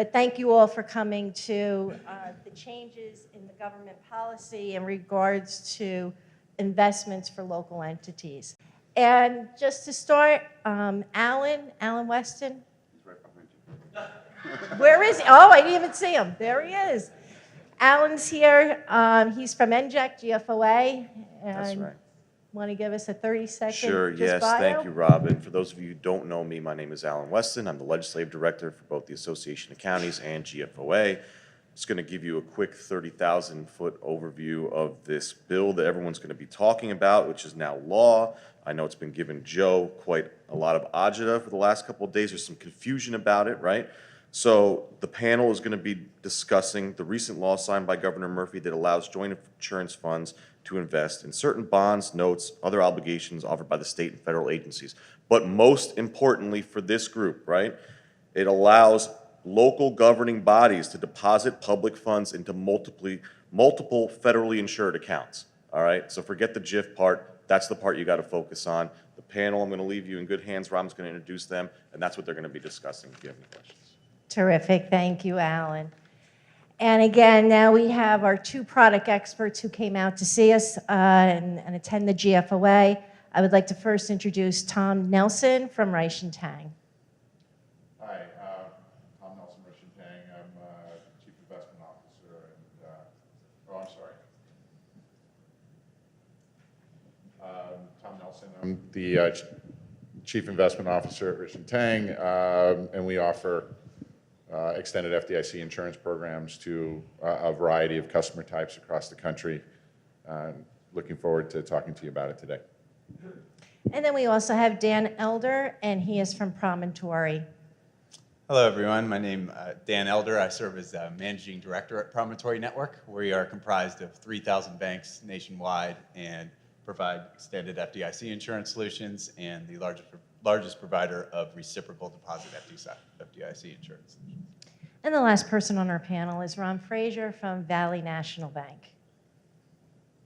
But thank you all for coming to the changes in the government policy in regards to investments for local entities. And just to start, Alan Weston. He's right behind you. Where is he? Oh, I didn't even see him. There he is. Alan's here. He's from GFOA. That's right. Want to give us a 30-second Sure, yes, bio? thank you, Robin. For those of you who don't know me, my name is Alan Weston. I'm the Legislative Director for both the Association of Counties and GFOA. I'm just going to give you a quick 30,000-foot overview of this bill that everyone's going to be talking about, which is now law. I know it's been giving Joe quite a lot of agita for the last couple of days. There's some confusion about it, right? So the panel is going to be discussing the recent law signed by Governor Murphy that allows joint insurance funds to invest in certain bonds, notes, other obligations offered by the state and federal agencies. But most importantly for this group, right, it allows local governing bodies to deposit public funds into multiple federally insured accounts, all right? So forget the GIF part. That's the part you got to focus on. The panel, I'm going to leave you in good hands. Robin's going to introduce them, and that's what they're going to be discussing if you have any questions. Terrific. Thank you, Alan. And again, now we have our two product experts who came out to see us and attend the GFOA. I would like to first introduce Tom Nelson from Reich and Tang. Hi, Tom Nelson, Reich and Tang. I'm Chief Investment Officer Tom Nelson. I'm the Chief Investment Officer at Reich and Tang, and we offer extended FDIC insurance programs to a variety of customer types across the country. Looking forward to talking to you about it today. And then we also have Dan Elder, and he is from Promontory. Hello, everyone. My name is Dan Elder. I serve as Managing Director at Promontory Network. We are comprised of 3,000 banks nationwide and provide extended FDIC insurance solutions and the largest provider of reciprocal deposit FDIC insurance. And the last person on our panel is Ron Fraser from Valley National Bank.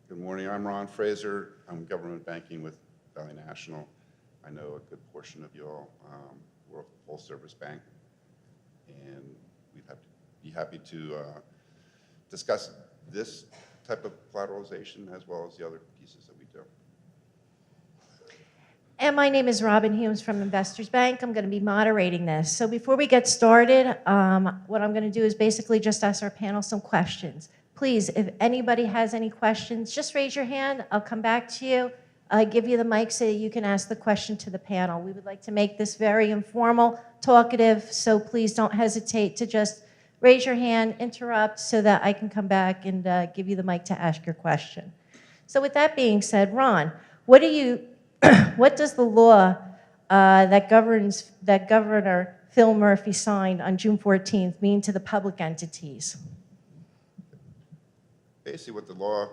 Good morning, I'm Ron Fraser. I'm government banking with Valley National. I know a good portion of you all. We're a full service bank, and we'd be happy to discuss this type of collateralization as well as the other pieces that we do. And my name is Robin Hulmes from Investors Bank. I'm going to be moderating this. So before we get started, what I'm going to do is basically just ask our panel some questions. Please, if anybody has any questions, just raise your hand. I'll come back to you, give you the mic so you can ask the question to the panel. We would like to make this very informal, talkative, so please don't hesitate to just raise your hand, interrupt, so that I can come back and give you the mic to ask your question. So with that being said, Ron, what does the law that Governor Phil Murphy signed on June 14th mean to the public entities? Basically what the law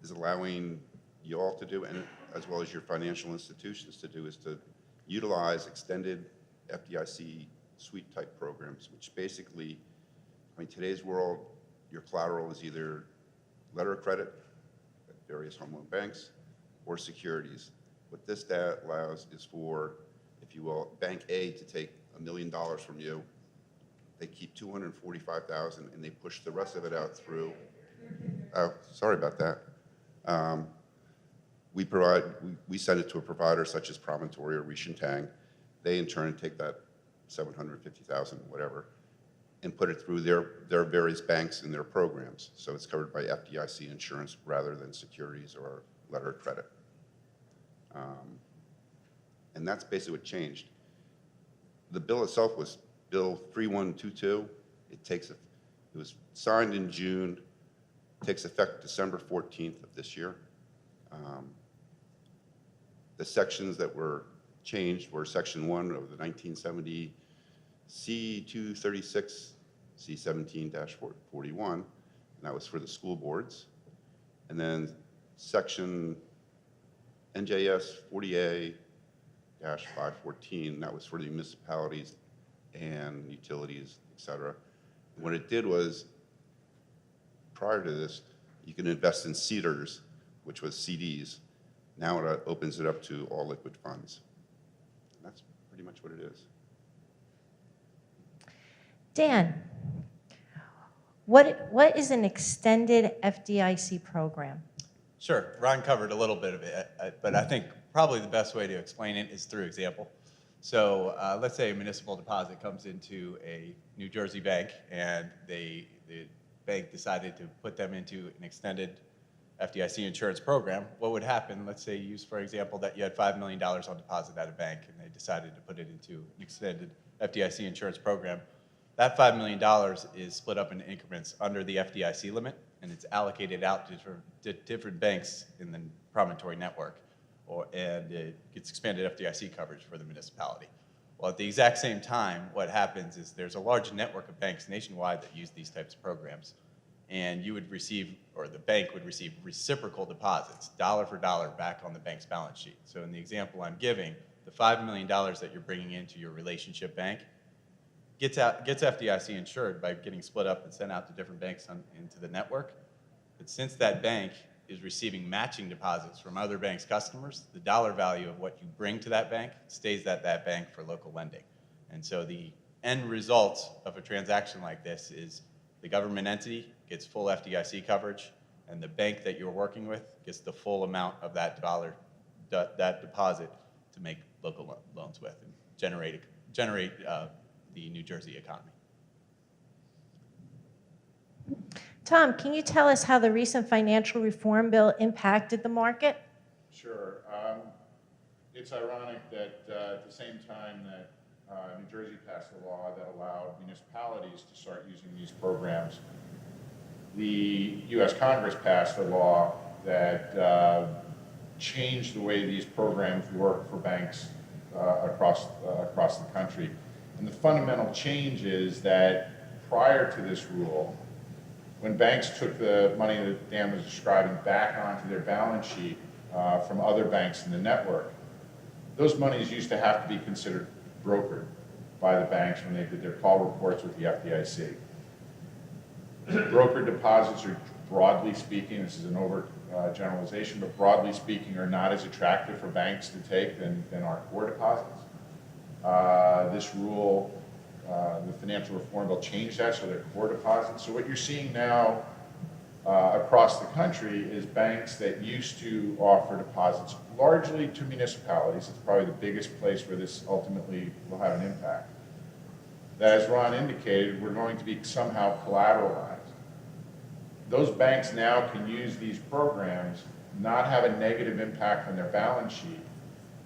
is allowing you all to do, and as well as your financial institutions to do, is to utilize extended FDIC suite type programs, which basically, in today's world, your collateral is either letter of credit at various home loan banks or securities. What this allows is for, if you will, Bank A to take $1 million from you. They keep $245,000 and they push the rest of it out through. Oh, sorry about that. We send it to a provider such as Promontory or Reich and Tang. They in turn take that $750,000, whatever, and put it through their various banks and their programs. So it's covered by FDIC insurance rather than securities or letter of credit. And that's basically what changed. The bill itself was Bill 3122. It was signed in June, takes effect December 14th of this year. The sections that were changed were Section 1 of the 1970 C236, C17-41, and that was for the school boards. And then Section NJS 40A-514, that was for the municipalities and utilities, et cetera. And what it did was, prior to this, you can invest in CDRs, which was CDs. Now it opens it up to all liquid funds. And that's pretty much what it is. Dan, What is an extended FDIC program? Sure, Ron covered a little bit of it, but I think probably the best way to explain it is through example. So let's say a municipal deposit comes into a New Jersey bank, and the bank decided to put them into an extended FDIC insurance program. What would happen, let's say you use, for example, that you had $5 million on deposit at a bank, and they decided to put it into an extended FDIC insurance program. That $5 million is split up into increments under the FDIC limit, and it's allocated out to different banks in the Promontory network, and it gets expanded FDIC coverage for the municipality. Well, at the exact same time, what happens is there's a large network of banks nationwide that use these types of programs, and you would receive, or the bank would receive, reciprocal deposits, dollar for dollar, back on the bank's balance sheet. So in the example I'm giving, the $5 million that you're bringing into your relationship bank gets FDIC insured by getting split up and sent out to different banks into the network. But since that bank is receiving matching deposits from other banks' customers, the dollar value of what you bring to that bank stays at that bank for local lending. And so the end result of a transaction like this is the government entity gets full FDIC coverage, and the bank that you're working with gets the full amount of that deposit to make local loans with and generate the New Jersey economy. Tom, can you tell us how the recent financial reform bill impacted the market? Sure. It's ironic that at the same time that New Jersey passed a law that allowed municipalities to start using these programs, the U.S. Congress passed a law that changed the way these programs work for banks across the country. And the fundamental change is that prior to this rule, when banks took the money that Dan was describing back onto their balance sheet from other banks in the network, those monies used to have to be considered brokered by the banks when they did their call reports with the FDIC. Brokered deposits are, broadly speaking, this is an overgeneralization, but broadly speaking, are not as attractive for banks to take than our core deposits. This rule, the financial reform bill, changed that, so they're core deposits. So what you're seeing now across the country is banks that used to offer deposits largely to municipalities. It's probably the biggest place where this ultimately will have an impact. That, as Ron indicated, we're going to be somehow collateralized. Those banks now can use these programs, not have a negative impact on their balance sheet.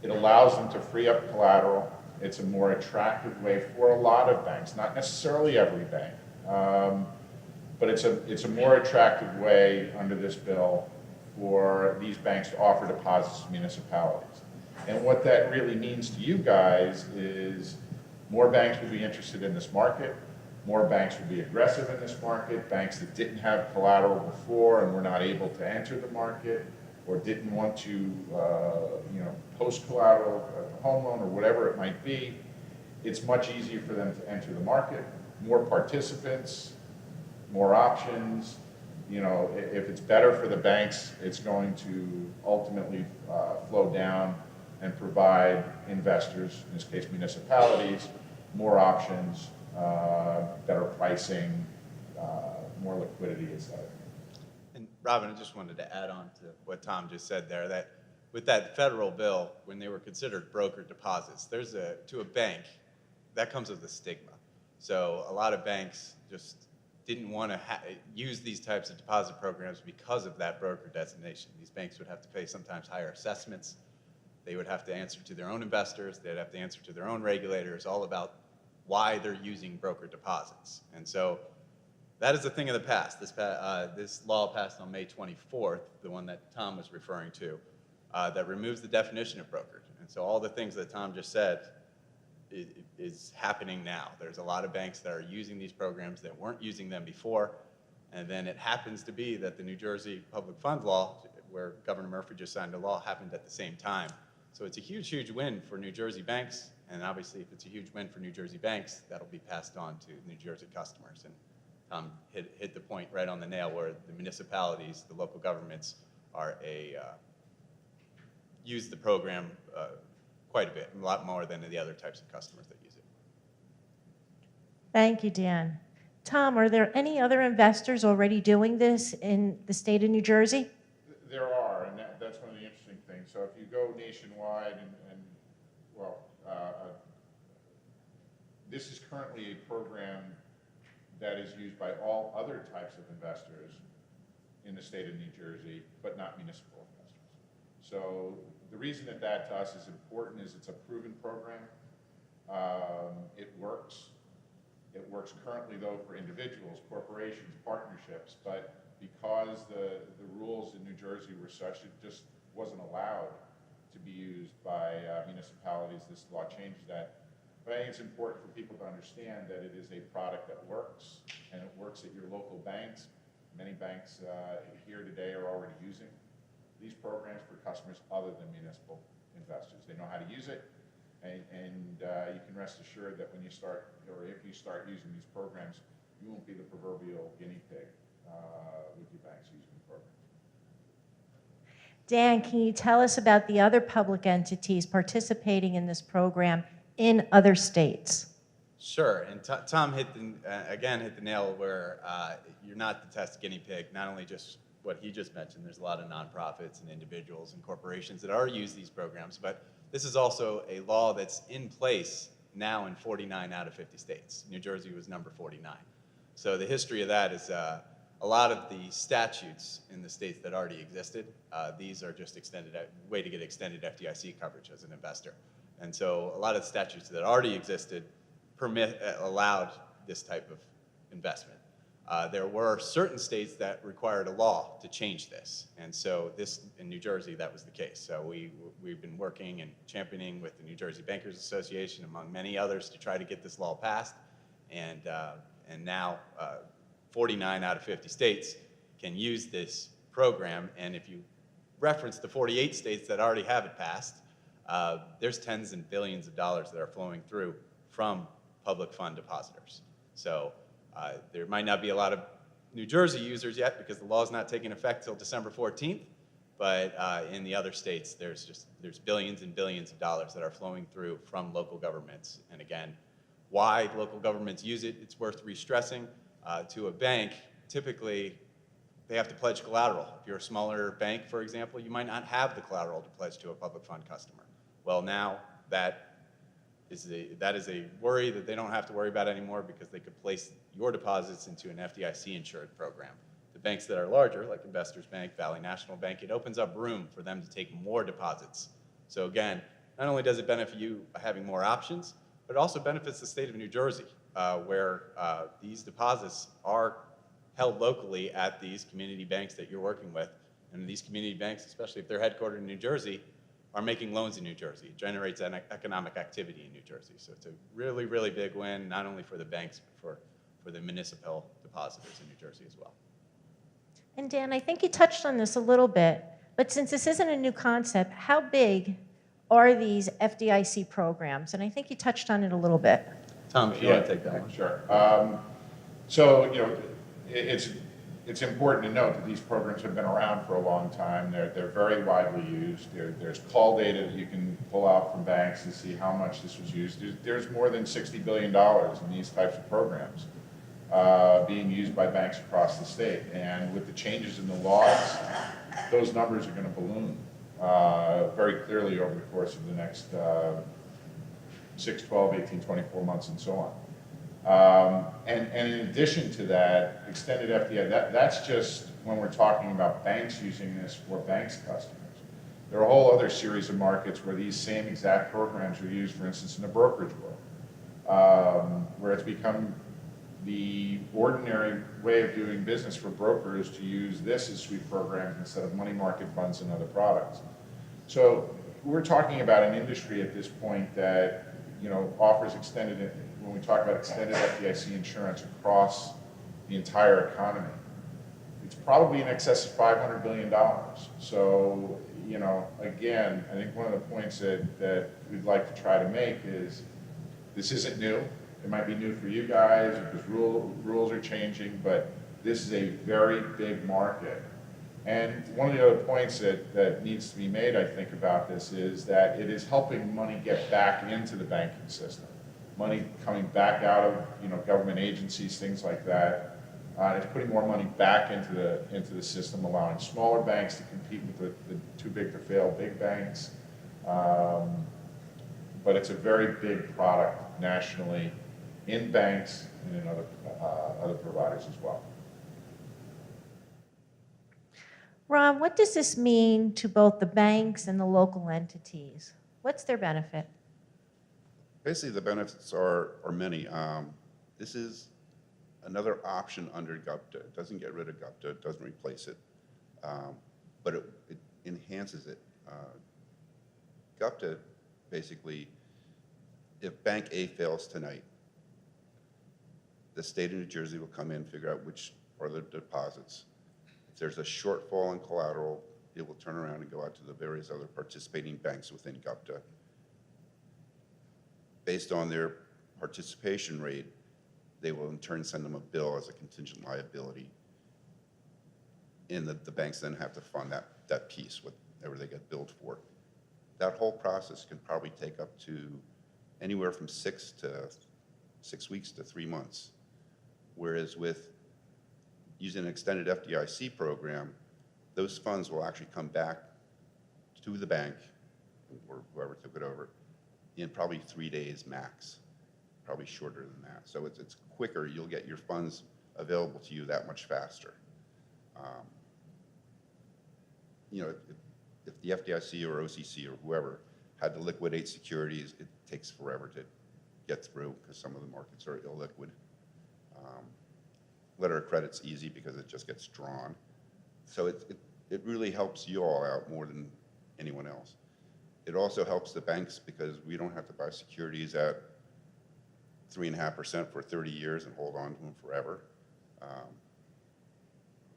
It allows them to free up collateral. It's a more attractive way for a lot of banks, not necessarily every bank, but it's a more attractive way under this bill for these banks to offer deposits to municipalities. And what that really means to you guys is more banks will be interested in this market, more banks will be aggressive in this market, banks that didn't have collateral before and were not able to enter the market or didn't want to post collateral, a home loan or whatever it might be. It's much easier for them to enter the market, more participants, more options. If it's better for the banks, it's going to ultimately flow down and provide investors, in this case municipalities, more options, better pricing, more liquidity, etc. And Robin, I just wanted to add on to what Tom just said there, that with that federal bill, when they were considered brokered deposits, to a bank, that comes with a stigma. So a lot of banks just didn't want to use these types of deposit programs because of that broker designation. These banks would have to pay sometimes higher assessments. They would have to answer to their own investors. They'd have to answer to their own regulators, all about why they're using broker deposits. And so that is a thing of the past. This law passed on May 24th, the one that Tom was referring to, that removes the definition of brokered. And so all the things that Tom just said is happening now. There's a lot of banks that are using these programs that weren't using them before. And then it happens to be that the New Jersey Public Funds Law, where Governor Murphy just signed a law, happened at the same time. So it's a huge, huge win for New Jersey banks. And obviously, if it's a huge win for New Jersey banks, that'll be passed on to New Jersey customers. And Tom hit the point right on the nail, where the municipalities, the local governments, use the program quite a bit, a lot more than the other types of customers that use it. Thank you, Dan. Tom, are there any other investors already doing this in the state of New Jersey? There are, and that's one of the interesting things. So if you go nationwide this is currently a program that is used by all other types of investors in the state of New Jersey, but not municipal investors. So the reason that to us is important is it's a proven program. It works. It works currently, though, for individuals, corporations, partnerships, but because the rules in New Jersey were such, it just wasn't allowed to be used by municipalities. This law changed that. But I think it's important for people to understand that it is a product that works, and it works at your local banks. Many banks here today are already using these programs for customers other than municipal investors. They know how to use it, and you can rest assured that when you start, or if you start using these programs, you won't be the proverbial guinea pig with your banks using the program. Dan, can you tell us about the other public entities participating in this program in other states? Sure, and Tom hit the nail where you're not the test guinea pig, not only just what he just mentioned, there's a lot of nonprofits and individuals and corporations that already use these programs, but this is also a law that's in place now in 49 out of 50 states. New Jersey was number 49. So the history of that is a lot of the statutes in the states that already existed, these are just way to get extended FDIC coverage as an investor. And so a lot of the statutes that already existed allowed this type of investment. There were certain states that required a law to change this. And so in New Jersey, that was the case. So we've been working and championing with the New Jersey Bankers Association, among many others, to try to get this law passed. And now 49 out of 50 states can use this program. And if you reference the 48 states that already have it passed, there's tens and billions of dollars that are flowing through from public fund depositors. So there might not be a lot of New Jersey users yet because the law is not taking effect till December 14th, but in the other states, there's billions and billions of dollars that are flowing through from local governments. And again, why local governments use it, it's worth re-stressing. To a bank, typically, they have to pledge collateral. If you're a smaller bank, for example, you might not have the collateral to pledge to a public fund customer. Well, now that is a worry that they don't have to worry about anymore because they could place your deposits into an FDIC insured program. The banks that are larger, like Investors Bank, Valley National Bank, it opens up room for them to take more deposits. So again, not only does it benefit you by having more options, but it also benefits the state of New Jersey, where these deposits are held locally at these community banks that you're working with. And these community banks, especially if they're headquartered in New Jersey, are making loans in New Jersey. It generates an economic activity in New Jersey. So it's a really, really big win, not only for the banks, but for the municipal depositors in New Jersey as well. And Dan, I think you touched on this a little bit, but since this isn't a new concept, how big are these FDIC programs? And I think you touched on it a little bit. Tom, if you want to take that one. Sure. So, it's important to note that these programs have been around for a long time. They're very widely used. There's call data that you can pull out from banks to see how much this was used. There's more than $60 billion in these types of programs being used by banks across the state. And with the changes in the laws, those numbers are going to balloon very clearly over the course of the next 6, 12, 18, 24 months and so on. And in addition to that, extended FDIC, that's just when we're talking about banks using this for banks' customers. There are a whole other series of markets where these same exact programs are used, for instance, in the brokerage world, where it's become the ordinary way of doing business for brokers to use this as sweep programs instead of money market funds and other products. So we're talking about an industry at this point that offers extended, when we talk about extended FDIC insurance across the entire economy, it's probably in excess of $500 billion. So, again, I think one of the points that we'd like to try to make is this isn't new. It might be new for you guys because rules are changing, but this is a very big market. And one of the other points that needs to be made, I think, about this is that it is helping money get back into the banking system. money coming back out of, government agencies, things like that. It's putting more money back into the system, allowing smaller banks to compete with the too big to fail big banks. But it's a very big product nationally in banks and in other providers as well. Ron, what does this mean to both the banks and the local entities? What's their benefit? Basically, the benefits are many. This is another option under GFOA. It doesn't get rid of GFOA, it doesn't replace it, but it enhances it. GFOA, basically, if Bank A fails tonight, the state of New Jersey will come in, figure out which are the deposits. If there's a shortfall in collateral, it will turn around and go out to the various other participating banks within GFOA. Based on their participation rate, they will in turn send them a bill as a contingent liability. And the banks then have to fund that piece, whatever they get billed for. That whole process can probably take up to anywhere from 6 weeks to 3 months. Whereas with using an extended FDIC program, those funds will actually come back to the bank or whoever took it over in probably 3 days max, probably shorter than that. So it's quicker. You'll get your funds available to you that much faster. If the FDIC or OCC or whoever had to liquidate securities, it takes forever to get through because some of the markets are illiquid. Letter of credit's easy because it just gets drawn. So it really helps you all out more than anyone else. It also helps the banks because we don't have to buy securities at 3.5% for 30 years and hold on to them forever.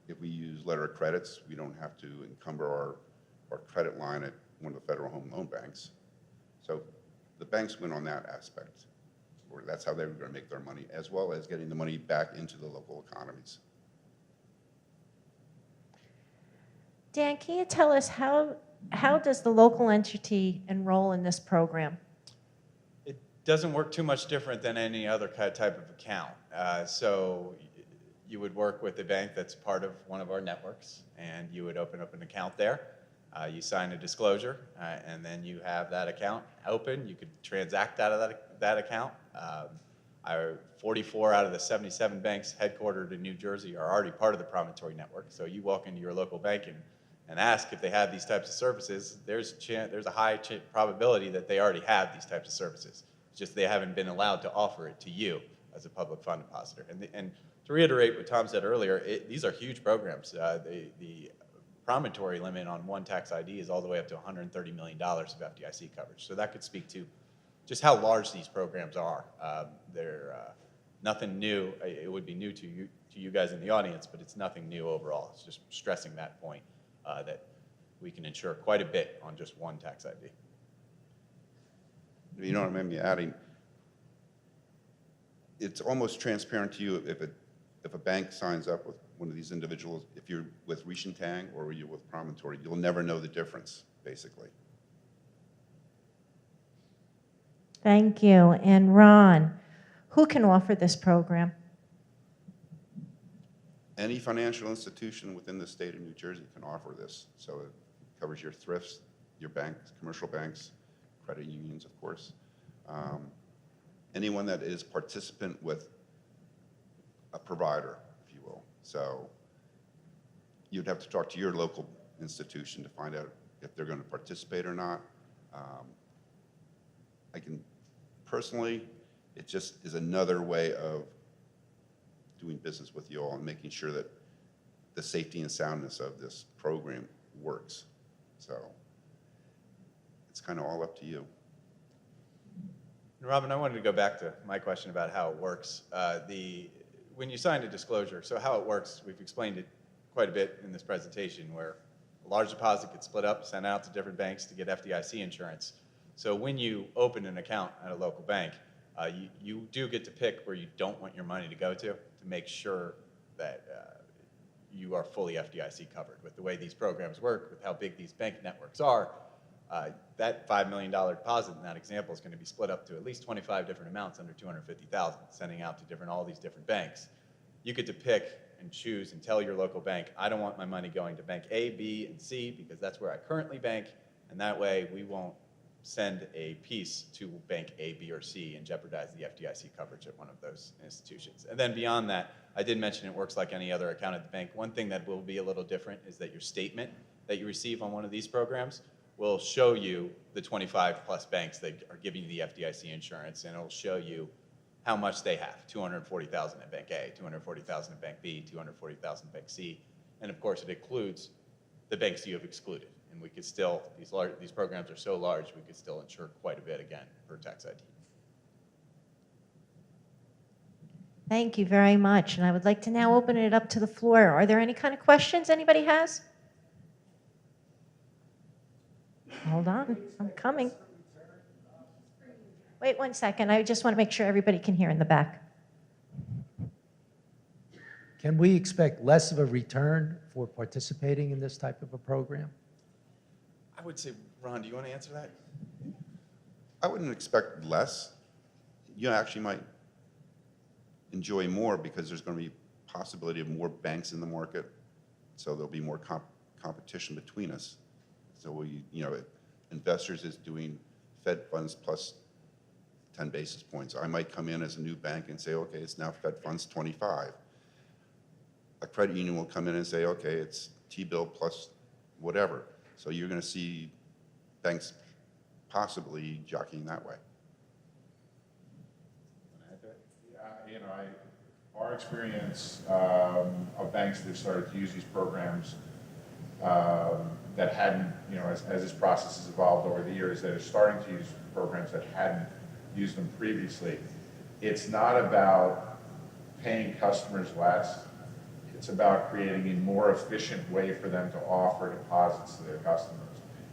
If we use letter of credits, we don't have to encumber our credit line at one of the Federal Home Loan Banks. So the banks win on that aspect, or that's how they're going to make their money, as well as getting the money back into the local economies. Dan, can you tell us how does the local entity enroll in this program? It doesn't work too much different than any other type of account. So you would work with a bank that's part of one of our networks, and you would open up an account there. You sign a disclosure, and then you have that account open. You could transact out of that account. Our 44 out of the 77 banks headquartered in New Jersey are already part of the Promontory network. So you walk into your local bank and ask if they have these types of services. There's a high probability that they already have these types of services. It's just they haven't been allowed to offer it to you as a public fund depositor. And to reiterate what Tom said earlier, these are huge programs. The Promontory limit on one tax ID is all the way up to $130 million of FDIC coverage. So that could speak to just how large these programs are. They're nothing new. It would be new to you guys in the audience, but it's nothing new overall. It's just stressing that point that we can insure quite a bit on just one tax ID. You know what I mean? Adding, it's almost transparent to you if a bank signs up with one of these individuals. If you're with Reich and Tang or you're with Promontory, you'll never know the difference, basically. Thank you. And Ron, who can offer this program? Any financial institution within the state of New Jersey can offer this. So it covers your thrifts, your banks, commercial banks, credit unions, of course. Anyone that is participant with a provider, if you will. So you'd have to talk to your local institution to find out if they're going to participate or not. I can personally, it just is another way of doing business with you all and making sure that the safety and soundness of this program works. So it's kind of all up to you. Robin, I wanted to go back to my question about how it works. When you sign a disclosure, so how it works, we've explained it quite a bit in this presentation, where a large deposit gets split up, sent out to different banks to get FDIC insurance. So when you open an account at a local bank, you do get to pick where you don't want your money to go to make sure that you are fully FDIC covered. With the way these programs work, with how big these bank networks are, That $5 million deposit in that example is going to be split up to at least 25 different amounts under 250,000, sending out to all these different banks. You get to pick and choose and tell your local bank, I don't want my money going to bank A, B, and C because that's where I currently bank, and that way we won't send a piece to bank A, B, or C and jeopardize the FDIC coverage at one of those institutions. And then beyond that, I did mention it works like any other account at the bank. One thing that will be a little different is that your statement that you receive on one of these programs will show you the 25 plus banks that are giving you the FDIC insurance, and it'll show you how much they have, 240,000 at bank A, 240,000 at bank B, 240,000 at bank C, and of course it includes the banks you have excluded. And we could still, these programs are so large, we could still insure quite a bit again for tax ID. Thank you very much. And I would like to now open it up to the floor. Are there any kind of questions anybody has? Hold on, I'm coming. Wait 1 second. I just want to make sure everybody can hear in the back. Can we expect less of a return for participating in this type of a program? I would say, Ron, do you want to answer that? I wouldn't expect less. You actually might enjoy more because there's going to be possibility of more banks in the market, so there'll be more competition between us. So investors is doing Fed funds plus 10 basis points. I might come in as a new bank and say, okay, it's now Fed funds 25. A credit union will come in and say, okay, it's T-bill plus whatever. So you're going to see banks possibly jockeying that way. Yeah, our experience of banks that have started to use these programs that hadn't, as this process has evolved over the years, that are starting to use programs that hadn't used them previously. It's not about paying customers less. It's about creating a more efficient way for them to offer deposits to their customers.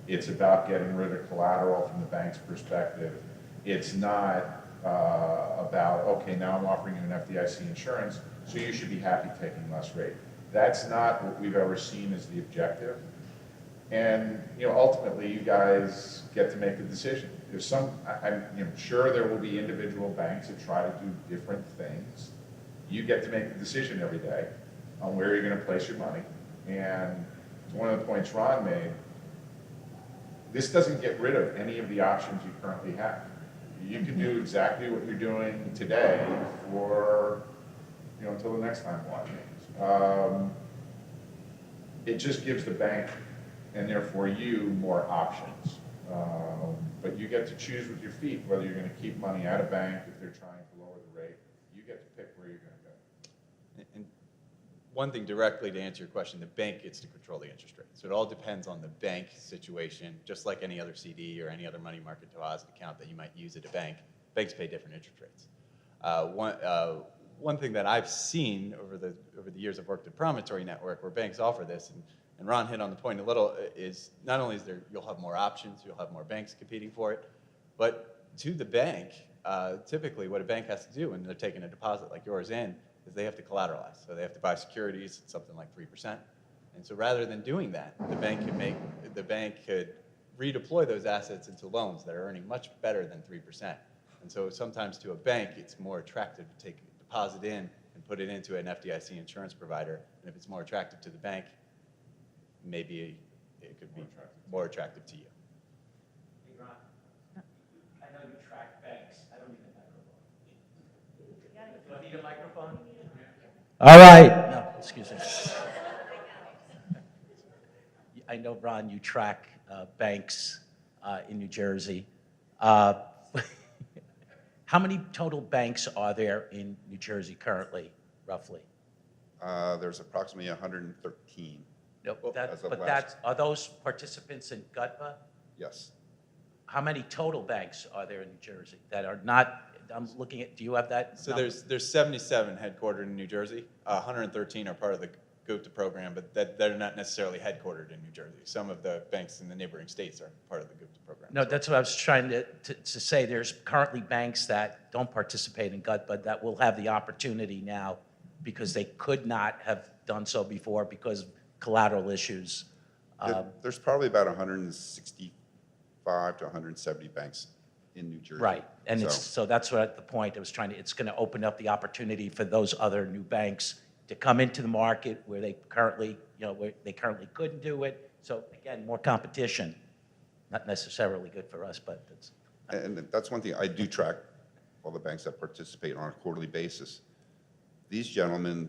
It's about getting rid of collateral from the bank's perspective. It's not about, okay, now I'm offering you an FDIC insurance, so you should be happy taking less rate. That's not what we've ever seen as the objective. And ultimately, you guys get to make the decision. There's I'm sure there will be individual banks that try to do different things. You get to make the decision every day on where you're going to place your money. And to one of the points Ron made, this doesn't get rid of any of the options you currently have. You can do exactly what you're doing today for, until the next time one. It just gives the bank, and therefore you, more options. But you get to choose with your feet whether you're going to keep money at a bank if they're trying to lower the rate. You get to pick where you're going to go. And one thing directly to answer your question, the bank gets to control the interest rate. So it all depends on the bank situation, just like any other CD or any other money market deposit account that you might use at a bank. Banks pay different interest rates. One thing that I've seen over the years I've worked at Promontory Network where banks offer this, and Ron hit on the point a little, is not only is you'll have more options, you'll have more banks competing for it, but to the bank, typically what a bank has to do when they're taking a deposit like yours in is they have to collateralize. So they have to buy securities at something like 3%. And so rather than doing that, the bank could redeploy those assets into loans that are earning much better than 3%. And so sometimes to a bank, it's more attractive to take a deposit in and put it into an FDIC insurance provider. And if it's more attractive to the bank, maybe it could be more attractive to you. Hey, Ron, I know you track banks. I don't need a microphone. Do I need a microphone? All right. No, excuse me. I know, Ron, you track banks in New Jersey. How many total banks are there in New Jersey currently, roughly? There's approximately 113. No, as of but last- are those participants in GFOA? Yes. How many total banks are there in New Jersey that are not? I'm looking at. Do you have that? So number? there's 77 headquartered in New Jersey. 113 are part of the GFOA program, but they're not necessarily headquartered in New Jersey. Some of the banks in the neighboring states are part of the GFOA program. No, that's what I was trying to say. There's currently banks that don't participate in GFOA that will have the opportunity now because they could not have done so before because of collateral issues. There's probably about 160 105 to 170 banks in New Jersey. Right, and so that's what the point I was trying to, it's going to open up the opportunity for those other new banks to come into the market where they currently, where they currently couldn't do it. So again, more competition, not necessarily good for us, but it's. And that's one thing, I do track all the banks that participate on a quarterly basis. These gentlemen,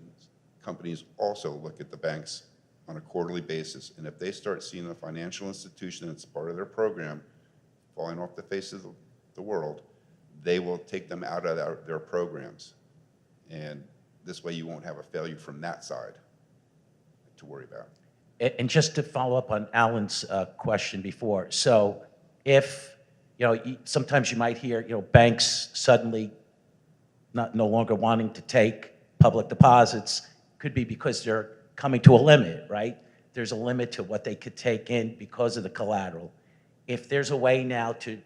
companies also look at the banks on a quarterly basis, and if they start seeing a financial institution that's part of their program falling off the face of the world, they will take them out of their programs. And this way you won't have a failure from that side to worry about. And just to follow up on Alan's question before, so if, sometimes you might hear, banks suddenly no longer wanting to take public deposits, could be because they're coming to a limit, right? There's a limit to what they could take in because of the collateral. If there's a way now to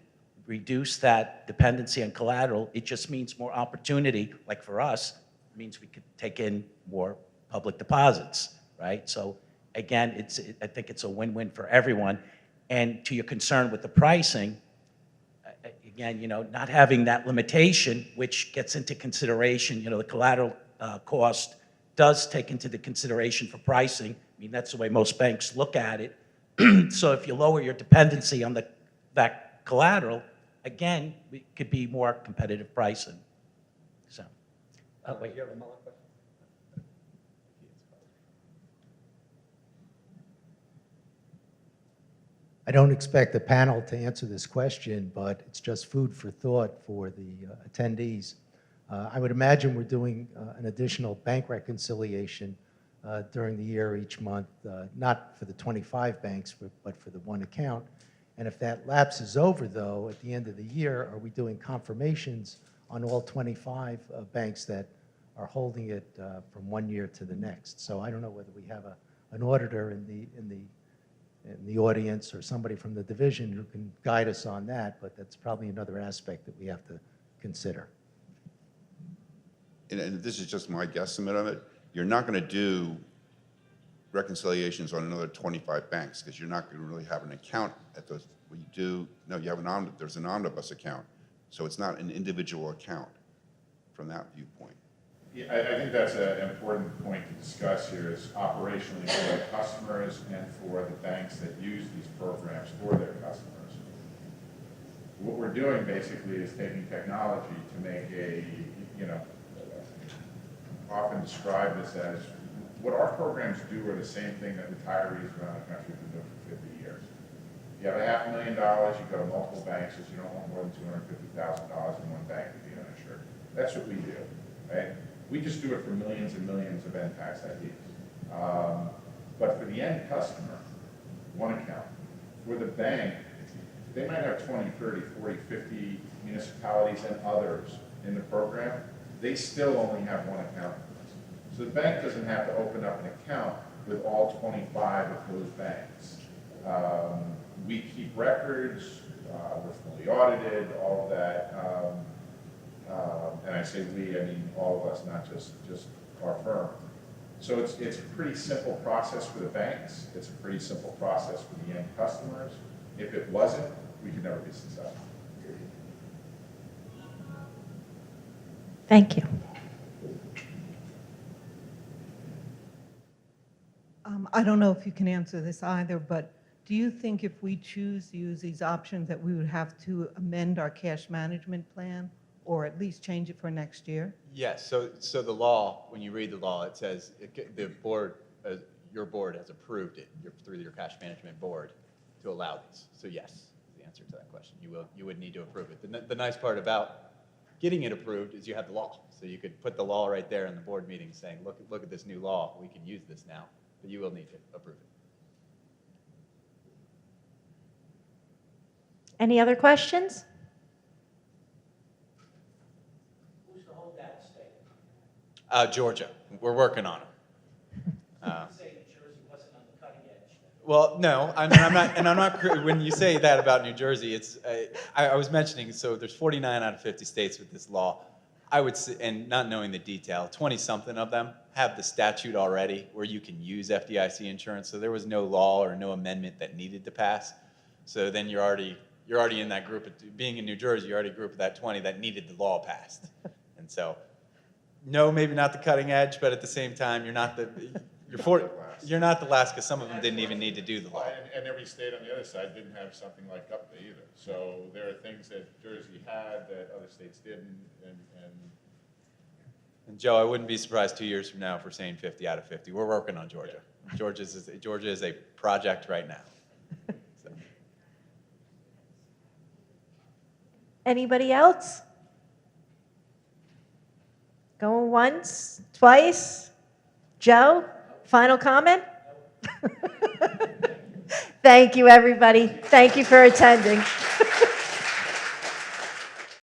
reduce that dependency on collateral, it just means more opportunity, like for us, it means we could take in more public deposits, right? So again, I think it's a win-win for everyone. And to your concern with the pricing, again, not having that limitation, which gets into consideration, the collateral cost does take into the consideration for pricing. I mean, that's the way most banks look at it. So if you lower your dependency on that collateral, again, it could be more competitive pricing. So, wait. You have another question? I don't expect the panel to answer this question, but it's just food for thought for the attendees. I would imagine we're doing an additional bank reconciliation during the year each month, not for the 25 banks, but for the one account. And if that lapse is over, though, at the end of the year, are we doing confirmations on all 25 banks that are holding it from one year to the next? So I don't know whether we have an auditor in the audience or somebody from the division who can guide us on that, but that's probably another aspect that we have to consider. And this is just my guesstimate of it, you're not going to do reconciliations on another 25 banks because you're not going to really have an account at those. What you do, no, you have there's an omnibus account, so it's not an individual account from that viewpoint. Yeah, I think that's an important point to discuss here is operationally for the customers and for the banks that use these programs for their customers. What we're doing basically is taking technology to make often describe this as what our programs do are the same thing that retirees around the country have been doing for 50 years. You have $500,000, you go to multiple banks, because you don't want more than $250,000 in one bank to be uninsured. That's what we do, right? We just do it for millions and millions of end tax IDs. But for the end customer, one account. For the bank, they might have 20, 30, 40, 50 municipalities and others in the program. They still only have one account. So the bank doesn't have to open up an account with all 25 of those banks. We keep records, we're fully audited, all of that. And I say we, I mean all of us, not just our firm. So it's a pretty simple process for the banks. It's a pretty simple process for the end customers. If it wasn't, we could never be successful. Thank you. I don't know if you can answer this either, but do you think if we choose to use these options that we would have to amend our cash management plan or at least change it for next year? Yes, so the law, when you read the law, it says the board, your board has approved it through your cash management board to allow these. So yes, is the answer to that question. You would need to approve it. The nice part about getting it approved is you have the law. So you could put the law right there in the board meeting saying, look at this new law. We can use this now, but you will need to approve it. Any other questions? Who's to hold that state? Georgia, we're working on it. Say New Jersey wasn't on the cutting edge. Well, no, I'm not. When you say that about New Jersey, it's I was mentioning. So there's 49 out of 50 states with this law. I would say, and not knowing the detail, 20-something of them have the statute already where you can use FDIC insurance. So there was no law or no amendment that needed to pass. So then you're already you're already in that group. Being in New Jersey, you're already a group of that 20 that needed the law passed. And so, no, maybe not the cutting edge, but at the same time, you're not the last because some of them didn't even need to do the law. And every state on the other side didn't have something like UPTA either. So there are things that Jersey had that other states didn't, And Joe, I wouldn't be surprised 2 years from now if we're saying 50 out of 50. We're working on Georgia. Georgia is a project right now. So. Anybody else? Going once, twice? Joe, final comment? Thank you, everybody. Thank you for attending.